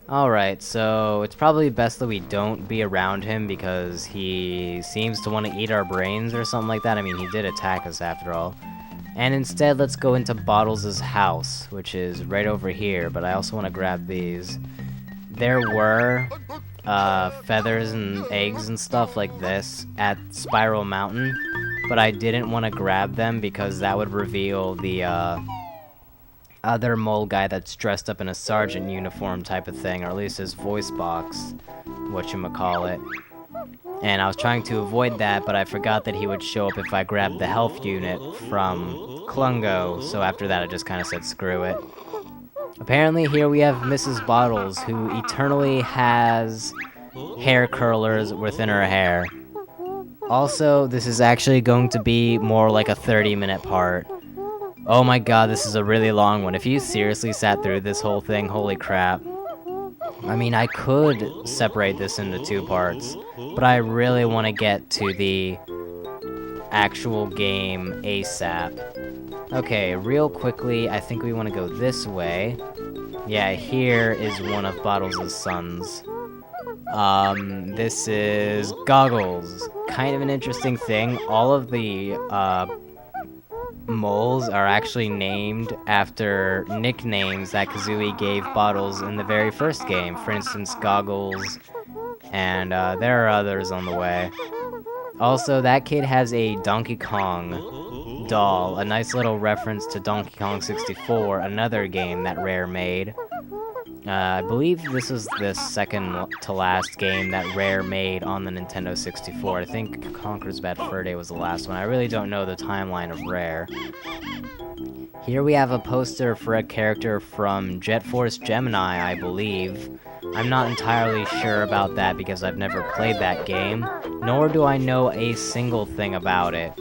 Alright, so it's probably best that we don't be around him because he seems to want to eat our brains or something like that. I mean, he did attack us after all. And instead, let's go into Bottles' house, which is right over here, but I also want to grab these. There were feathers and eggs and stuff like this at Spiral Mountain, but I didn't want to grab them because that would reveal the other mole guy that's dressed up in a sergeant uniform type of thing, or at least his voice box, whatchamacallit. And I was trying to avoid that, but I forgot that he would show up if I grabbed the health unit from Klungo, so after that I just kind of said screw it. Apparently here we have Mrs. Bottles, who eternally has hair curlers within her hair. Also, this is actually going to be more like a 30-minute part. Oh my god, this is a really long one. If you seriously sat through this whole thing, holy crap. I mean, I could separate this into 2 parts, but I really want to get to the actual game ASAP. Okay, real quickly, I think we want to go this way. Yeah, here is one of Bottles' sons. This is Goggles. Kind of an interesting thing. All of the, moles are actually named after nicknames that Kazooie gave Bottles in the very first game. For instance, Goggles, and there are others on the way. Also, that kid has a Donkey Kong doll, a nice little reference to Donkey Kong 64, another game that Rare made. I believe this is the second to last game that Rare made on the Nintendo 64. I think Conker's Bad Fur Day was the last one. I really don't know the timeline of Rare. Here we have a poster for a character from Jet Force Gemini, I believe. I'm not entirely sure about that because I've never played that game, nor do I know a single thing about it.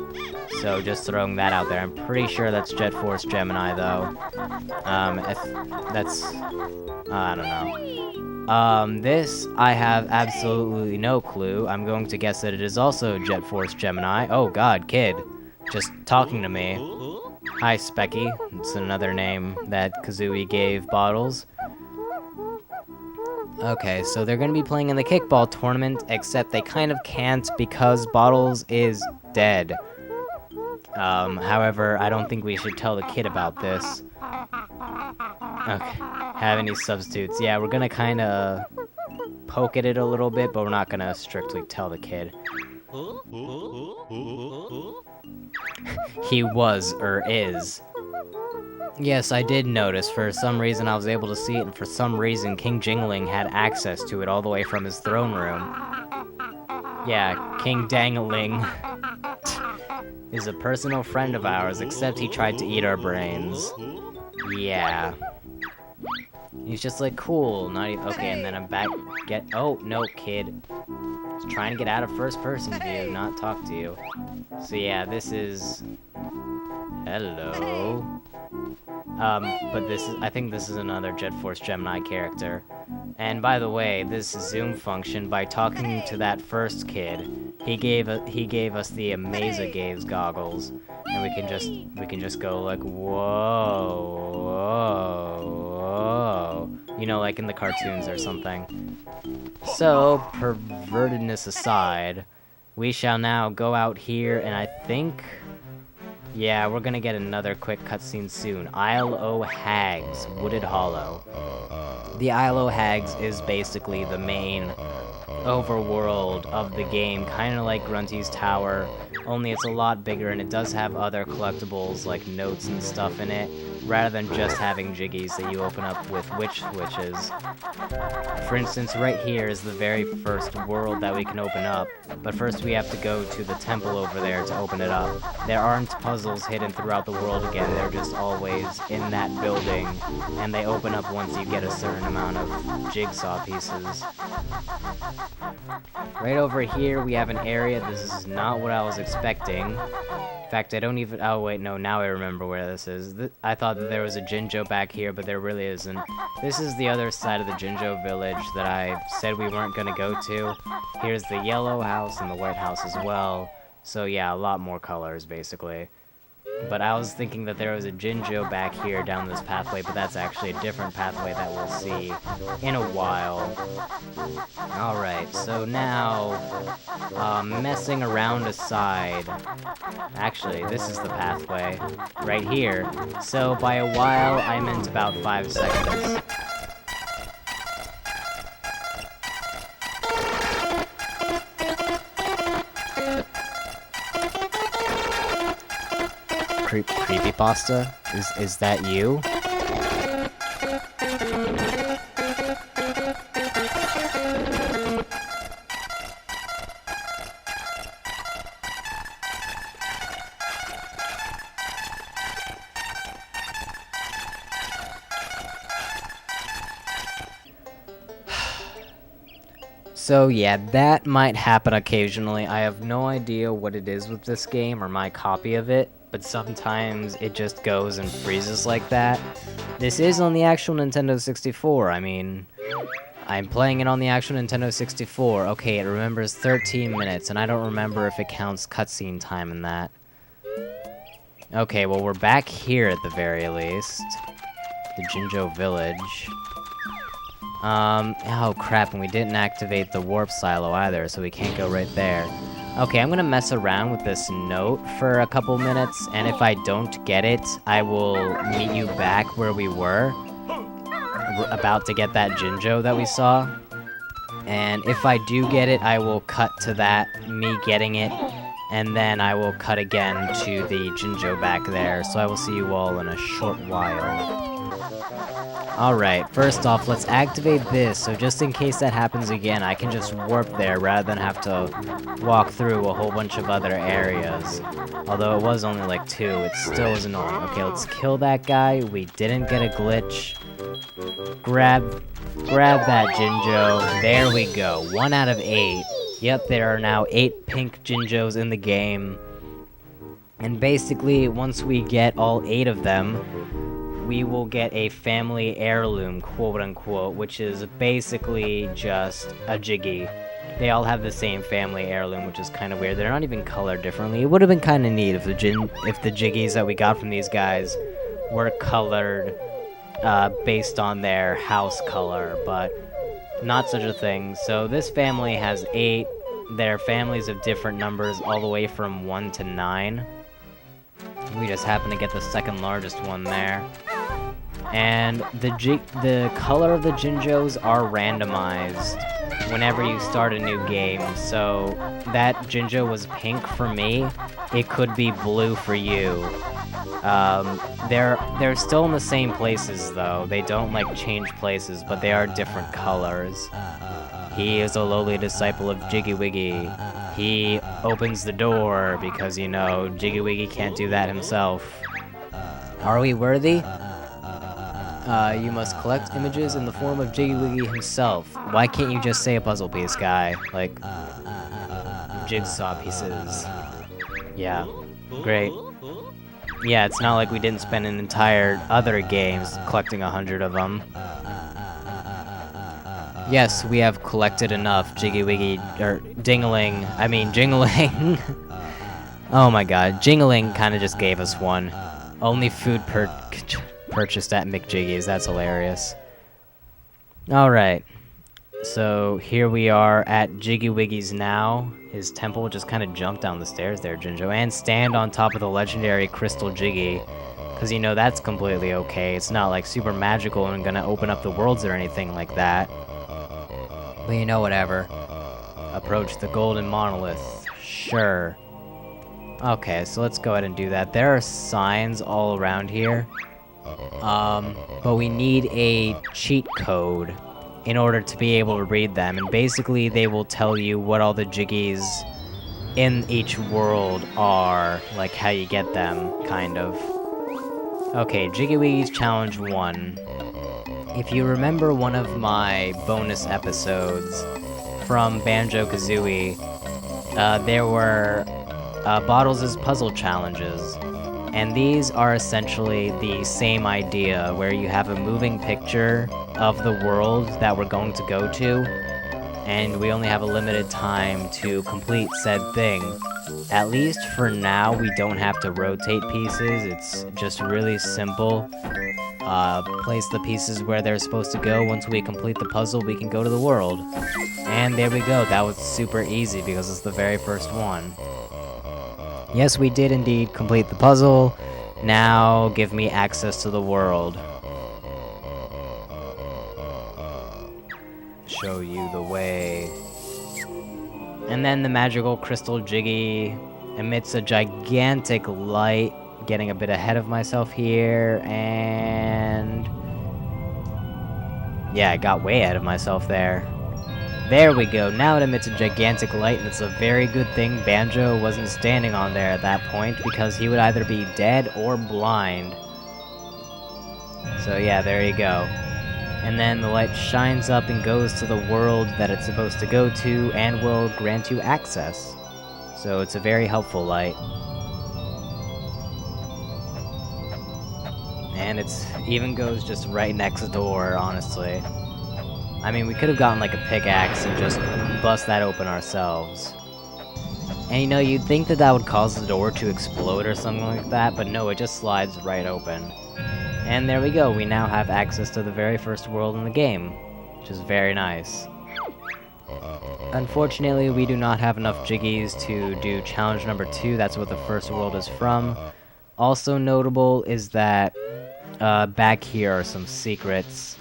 So just throwing that out there. I'm pretty sure that's Jet Force Gemini, though. That's... I don't know. This, I have absolutely no clue. I'm going to guess that it is also Jet Force Gemini. Oh god, kid. Just talking to me. Hi, Specky. It's another name that Kazooie gave Bottles. Okay, so they're gonna be playing in the kickball tournament, except they kind of can't because Bottles is dead. However, I don't think we should tell the kid about this. Okay, have any substitutes? Yeah, we're gonna kinda poke at it a little bit, but we're not gonna strictly tell the kid. He was, or is. Yes, I did notice. For some reason I was able to see it, and for some reason King Jingling had access to it all the way from his throne room. Yeah, King Dangling is a personal friend of ours, except he tried to eat our brains. Yeah. He's just like, cool, not even- okay, and then I'm back, oh, no, kid. Just trying to get out of first-person view, not talk to you. So yeah, this is... Hello. But I think this is another Jet Force Gemini character. And by the way, this zoom function, by talking to that first kid, he gave us the Amaza Gaze goggles, and we can just go like, whoa, whoa, whoa, you know, like in the cartoons or something. So, pervertedness aside, we shall now go out here, and I think... Yeah, we're gonna get another quick cutscene soon. Isle o' Hags, Wooded Hollow. The Isle o' Hags is basically the main overworld of the game, kind of like Grunty's Tower, only it's a lot bigger and it does have other collectibles like notes and stuff in it, rather than just having jiggies that you open up with witch switches. For instance, right here is the very first world that we can open up, but first we have to go to the temple over there to open it up. There aren't puzzles hidden throughout the world again, they're just always in that building, and they open up once you get a certain amount of jigsaw pieces. Right over here we have an area. This is not what I was expecting. In fact, I don't even... Oh, wait, no, now I remember where this is. I thought that there was a Jinjo back here, but there really isn't. This is the other side of the Jinjo village that I said we weren't going to go to. Here's the yellow house and the white house as well. So yeah, a lot more colors, basically. But I was thinking that there was a Jinjo back here down this pathway, but that's actually a different pathway that we'll see in a while. Alright, so now, messing around aside, actually, this is the pathway, right here. So by a while, I meant about 5 seconds. Creepypasta? Is that you? So yeah, that might happen occasionally. I have no idea what it is with this game or my copy of it, but sometimes it just goes and freezes like that. This is on the actual Nintendo 64, I mean, I'm playing it on the actual Nintendo 64. Okay, it remembers 13 minutes, and I don't remember if it counts cutscene time in that. Okay, well we're back here at the very least. The Jinjo Village. Oh crap, and we didn't activate the warp silo either, so we can't go right there. Okay, I'm gonna mess around with this note for a couple minutes, and if I don't get it, I will meet you back where we were. We're about to get that Jinjo that we saw. And if I do get it, I will cut to that, me getting it, and then I will cut again to the Jinjo back there, so I will see you all in a short while. Alright, first off, let's activate this, so just in case that happens again, I can just warp there rather than have to walk through a whole bunch of other areas. Although it was only like 2, it still was annoying. Okay, let's kill that guy. We didn't get a glitch. Grab that Jinjo. There we go. 1 out of 8. Yep, there are now 8 pink Jinjos in the game. And basically, once we get all 8 of them, we will get a family heirloom, quote-unquote, which is basically just a Jiggy. They all have the same family heirloom, which is kind of weird. They're not even colored differently. It would have been kind of neat if the Jiggies that we got from these guys were colored based on their house color, but not such a thing. So this family has 8. They're families of different numbers, all the way from 1 to 9. We just happen to get the second largest one there. And the color of the Jinjos are randomized whenever you start a new game. So that Jinjo was pink for me. It could be blue for you. They're still in the same places though. They don't like change places, but they are different colors. He is a lowly disciple of Jiggy Wiggy. He opens the door because, you know, Jiggy Wiggy can't do that himself. Are we worthy? You must collect images in the form of Jiggy Wiggy himself. Why can't you just say a puzzle piece, guy? Like, jigsaw pieces. Yeah, great. Yeah, it's not like we didn't spend an entire other games collecting 100 of them. Yes, we have collected enough Jiggy Wiggy, or Dingling, I mean Jingling. Oh my god, Jingling kinda just gave us one. Only food purchased at McJiggy's, that's hilarious. Alright, so here we are at Jiggy Wiggy's now. His temple just kinda jumped down the stairs there, Jinjo, and stand on top of the legendary Crystal Jiggy. Cause you know, that's completely okay. It's not like super magical and gonna open up the worlds or anything like that. But you know, whatever. Approach the golden monolith. Sure. Okay, so let's go ahead and do that. There are signs all around here. But we need a cheat code in order to be able to read them. And basically, they will tell you what all the Jiggies in each world are. Like, how you get them, kind of. Okay, Jiggy Wiggy's Challenge 1. If you remember one of my bonus episodes from Banjo-Kazooie, there were Bottles' puzzle challenges. And these are essentially the same idea, where you have a moving picture of the world that we're going to go to, and we only have a limited time to complete said thing. At least for now, we don't have to rotate pieces. It's just really simple. Place the pieces where they're supposed to go. Once we complete the puzzle, we can go to the world. And there we go. That was super easy because it's the very first one. Yes, we did indeed complete the puzzle. Now, give me access to the world. Show you the way. And then the magical crystal Jiggy emits a gigantic light. Getting a bit ahead of myself here, and... yeah, I got way ahead of myself there. There we go, now it emits a gigantic light, and it's a very good thing Banjo wasn't standing on there at that point, because he would either be dead or blind. So yeah, there you go. And then the light shines up and goes to the world that it's supposed to go to, and will grant you access. So it's a very helpful light. And it's even goes just right next door, honestly. I mean, we could have gotten like a pickaxe and just bust that open ourselves. And you know, you'd think that that would cause the door to explode or something like that, but no, it just slides right open. And there we go, we now have access to the very first world in the game, which is very nice. Unfortunately, we do not have enough Jiggies to do challenge number 2, that's what the first world is from. Also notable is that back here are some secrets.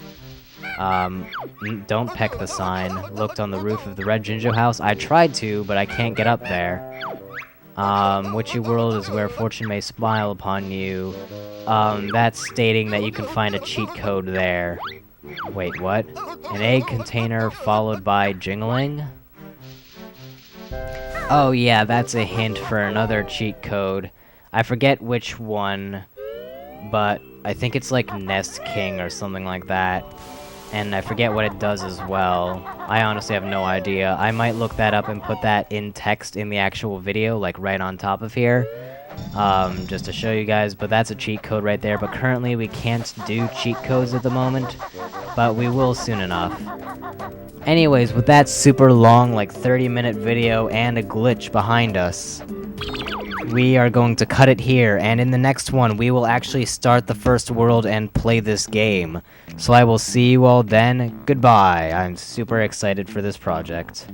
Don't peck the sign. Looked on the roof of the Red Jinjo house. I tried to, but I can't get up there. Witchy World is where fortune may smile upon you. That's stating that you can find a cheat code there. Wait, what? An egg container followed by jingling? Oh yeah, that's a hint for another cheat code. I forget which one, but I think it's like Nest King or something like that. And I forget what it does as well. I honestly have no idea. I might look that up and put that in text in the actual video, like right on top of here. Just to show you guys, but that's a cheat code right there. But currently we can't do cheat codes at the moment, but we will soon enough. Anyways, with that super long, like 30-minute video and a glitch behind us, we are going to cut it here, and in the next one, we will actually start the first world and play this game. So I will see you all then. Goodbye. I'm super excited for this project.